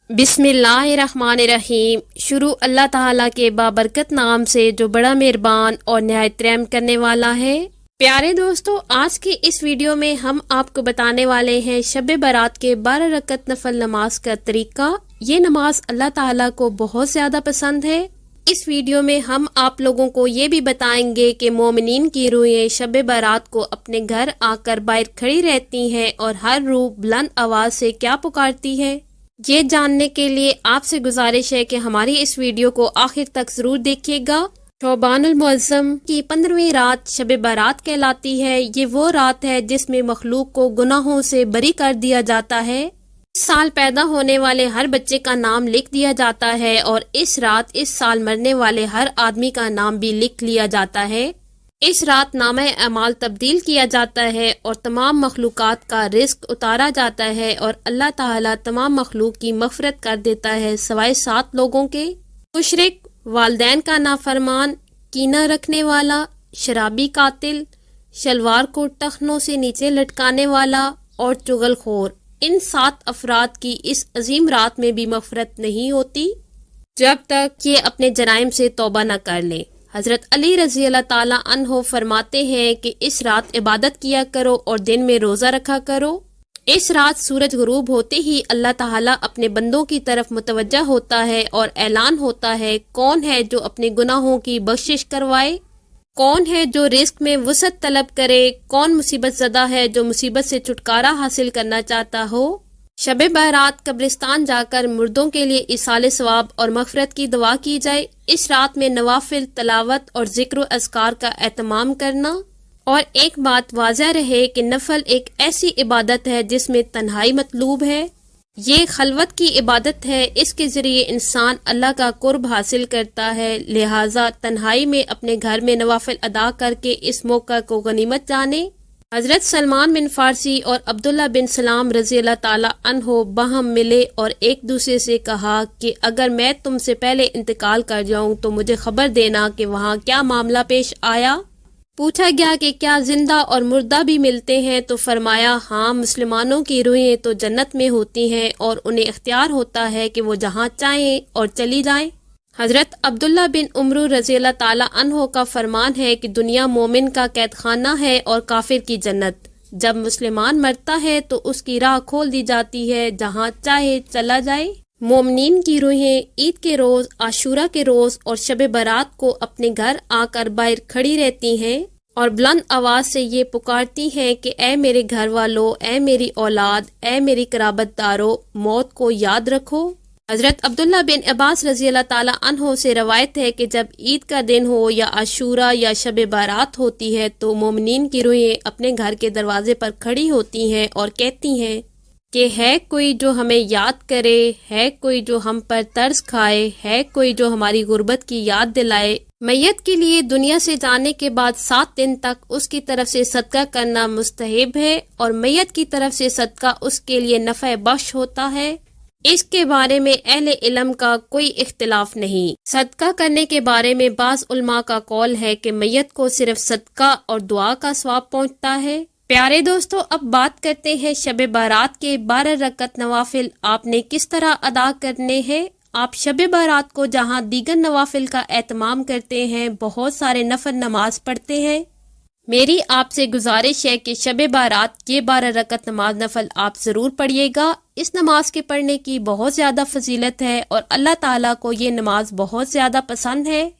बिस्मिल्लाहिर्रहमानिर्रहीम। शुरू अल्लाह ताला के बाबरकत नाम से जो बड़ा मेहरबान और निहायत रहम करने वाला है। प्यारे दोस्तों, आज की इस वीडियो में हम आपको बताने वाले हैं शब बारात के 12 रकत नफल नमाज का तरीका। ये नमाज अल्लाह ताला को बहुत ज्यादा पसंद है। इस वीडियो में हम आप लोगों को ये भी बताएंगे कि मोमिनीन की रूहें शब बारात को अपने घर आकर बाहर खड़ी रहती हैं और हर रूह बुलंद आवाज से क्या पुकारती है। ये जानने के लिए आपसे गुजारिश है कि हमारी इस वीडियो को आखिर तक जरूर देखिएगा। शौबानुल मुअज़्ज़म की 15वीं रात शब बारात कहलाती है। ये वो रात है जिसमें मखलूक को गुनाहों से बरी कर दिया जाता है। इस साल पैदा होने वाले हर बच्चे का नाम लिख दिया जाता है और इस रात इस साल मरने वाले हर आदमी का नाम भी लिख लिया जाता है। इस रात नामे अमाल तब्दील किया जाता है और तमाम मखलूकात का रिस्क उतारा जाता है और अल्लाह ताला तमाम मखलूक की मग़फ़िरत कर देता है सिवाय 7 लोगों के। मुशरिक, वालिदैन का नाफरमान, कीना रखने वाला, शराबी कातिल, शलवार को टखनों से नीचे लटकाने वाला और चुगलखोर। इन 7 अफराद की इस अजीम रात में भी मग़फ़िरत नहीं होती जब तक ये अपने जराइम से तौबा न कर ले। हजरत अली रज़ी अल्लाह ताला अन्हो फरमाते हैं कि इस रात इबादत किया करो और दिन में रोज़ा रखा करो। इस रात सूरज गुरूब होते ही अल्लाह ताला अपने बंदों की तरफ मुतवज्जा होता है और ऐलान होता है, कौन है जो अपने गुनाहों की बख्शिश करवाए, कौन है जो रिस्क में वसअत तलब करे, कौन मुसीबत ज़दा है जो मुसीबत से छुटकारा हासिल करना चाहता हो। शब बारात कब्रिस्तान जाकर मुर्दों के लिए इसाले सवाब और मग़फ़िरत की दुआ की जाए। इस रात में नवाफिल, तलावत और ज़िक्र अज़कार का एहतमाम करना। और एक बात वाज़ह रहे कि नफल एक ऐसी इबादत है जिसमें तन्हाई मतलूब है। ये खलवत की इबादत है, इसके ज़रिए इंसान अल्लाह का कुर्ब हासिल करता है। लिहाजा तन्हाई में अपने घर में नवाफिल अदा करके इस मौका को गनीमत जाने। हजरत सलमान बिन फारसी और अब्दुल्ला बिन सलाम रज़ी अल्लाह ताला अन्हो बाहम मिले और एक दूसरे से कहा कि अगर मैं तुमसे पहले इंतकाल कर जाऊं तो मुझे खबर देना कि वहाँ क्या मामला पेश आया। पूछा गया कि क्या जिंदा और मुर्दा भी मिलते हैं, तो फरमाया हाँ, मुसलमानों की रूहें तो जन्नत में होती हैं और उन्हें इख्तियार होता है कि वो जहाँ चाहें और चली जाएं। हजरत अब्दुल्ला बिन उमरू रज़ी अल्लाह ताला अन्हो का फरमान है कि दुनिया मोमिन का कैद खाना है और काफिर की जन्नत। जब मुसलमान मरता है तो उसकी राह खोल दी जाती है, जहाँ चाहे चला जाए। मोमिनीन की रूहें ईद के रोज, आशूरा के रोज और शब बारात को अपने घर आकर बाहर खड़ी रहती हैं और बुलंद आवाज से ये पुकारती हैं कि ए मेरे घर वालों, ए मेरी औलाद, ए मेरी कराबतदारों, मौत को याद रखो। हजरत अब्दुल्ला बिन अब्बास रज़ी अल्लाह ताला अन्हो से रवायत है कि जब ईद का दिन हो या आशूरा या शब बारात होती है तो मोमिनीन की रूहें अपने घर के दरवाजे पर खड़ी होती हैं और कहती हैं कि है कोई जो हमें याद करे, है कोई जो हम पर तरस खाए, है कोई जो हमारी गुर्बत की याद दिलाए। मैयत के लिए दुनिया से जाने के बाद 7 दिन तक उसकी तरफ से सदका करना मुस्तहब है और मैयत की तरफ से सदका उसके लिए नफ़े बख्श होता है। इसके बारे में अहले इल्म का कोई इख्तिलाफ नहीं। सदका करने के बारे में बाज़ उलमा का कौल है कि मैयत को सिर्फ सदका और दुआ का सवाब पहुंचता है। प्यारे दोस्तों, अब बात करते हैं शब बारात के 12 रकत नवाफिल आपने किस तरह अदा करने हैं। आप शब बारात को जहां दीगर नवाफिल का एहतमाम करते हैं, बहुत सारे नफल नमाज पढ़ते हैं। मेरी आपसे गुजारिश है कि शब बारात ये 12 रकत नमाज नफल आप जरूर पढ़िएगा। इस नमाज के पढ़ने की बहुत ज्यादा फजीलत है और अल्लाह ताला को ये नमाज बहुत ज्यादा पसंद है।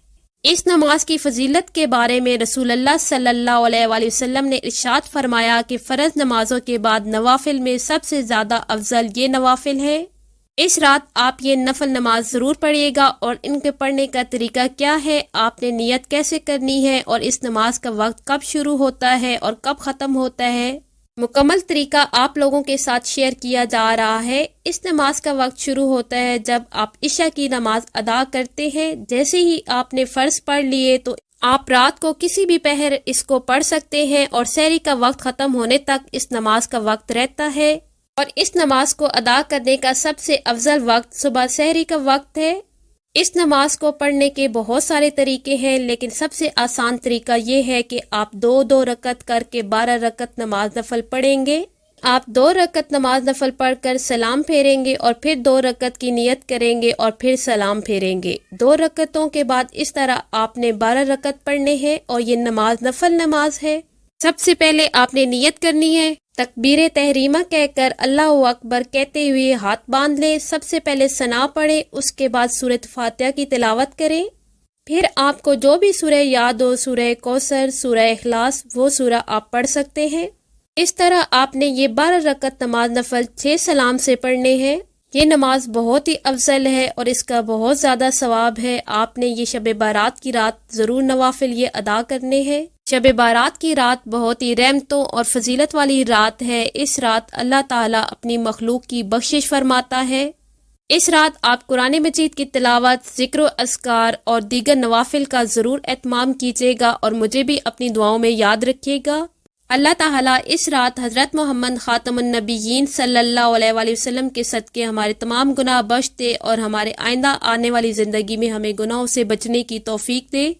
इस नमाज की फजीलत के बारे में रसूलुल्लाह सल्लल्लाहु अलैहि वसल्लम ने इरशाद फरमाया कि फर्ज नमाजों के बाद नवाफिल में सबसे ज्यादा अफजल ये नवाफिल है। इस रात आप ये नफल नमाज जरूर पढ़िएगा। और इनके पढ़ने का तरीका क्या है, आपने नियत कैसे करनी है और इस नमाज का वक्त कब शुरू होता है और कब ख़त्म होता है, मुकम्मल तरीका आप लोगों के साथ शेयर किया जा रहा है। इस नमाज का वक्त शुरू होता है जब आप इशा की नमाज अदा करते हैं। जैसे ही आपने फ़र्ज पढ़ लिए तो आप रात को किसी भी पहर इसको पढ़ सकते हैं और सहरी का वक्त ख़त्म होने तक इस नमाज का वक्त रहता है। और इस नमाज को अदा करने का सबसे अफजल वक्त सुबह सहरी का वक्त है। इस नमाज को पढ़ने के बहुत सारे तरीके हैं, लेकिन सबसे आसान तरीका ये है कि आप 2-2 रकत करके 12 रकत नमाज नफल पढ़ेंगे। آپ 2 رکعت نماز نفل پڑھ کر سلام پھیریں گے اور پھر 2 رکعت کی نیت کریں گے اور پھر سلام پھیریں گے۔ 2 رکعتوں کے بعد اس طرح آپ نے 12 رکعت پڑھنے ہیں اور یہ نماز نفل نماز ہے۔ سب سے پہلے آپ نے نیت کرنی ہے، تکبیر تحریمہ کہہ کر اللہ اکبر کہتے ہوئے ہاتھ باندھ لیں۔ سب سے پہلے ثنا پڑھیں، اس کے بعد سورۃ فاتحہ کی تلاوت کریں۔ پھر آپ کو جو بھی سورہ یاد ہو، سورہ کوثر، سورہ اخلاص، وہ سورہ آپ پڑھ سکتے ہیں۔ اس طرح آپ نے یہ 12 رکعت نماز نفل 6 سلام سے پڑھنے ہیں۔ یہ نماز بہت ہی افضل ہے اور اس کا بہت زیادہ ثواب ہے۔ آپ نے یہ شب بارات کی رات ضرور نوافل یہ ادا کرنے ہیں۔ شب بارات کی رات بہت ہی رحمتوں اور فضیلت والی رات ہے۔ اس رات اللہ تعالیٰ اپنی مخلوق کی بخشش فرماتا ہے۔ اس رات آپ قرآن مجید کی تلاوت، ذکر و اذکار اور دیگر نوافل کا ضرور اہتمام کیجیے گا اور مجھے بھی اپنی دعاؤں میں یاد رکھیے گا۔ اللہ تعالیٰ اس رات حضرت محمد خاتم النبیین صلی اللہ علیہ وآلہ وسلم کے صدقے ہمارے تمام گناہ بخش دے اور ہمارے آئندہ آنے والی زندگی میں ہمیں گناہوں سے بچنے کی توفیق دے۔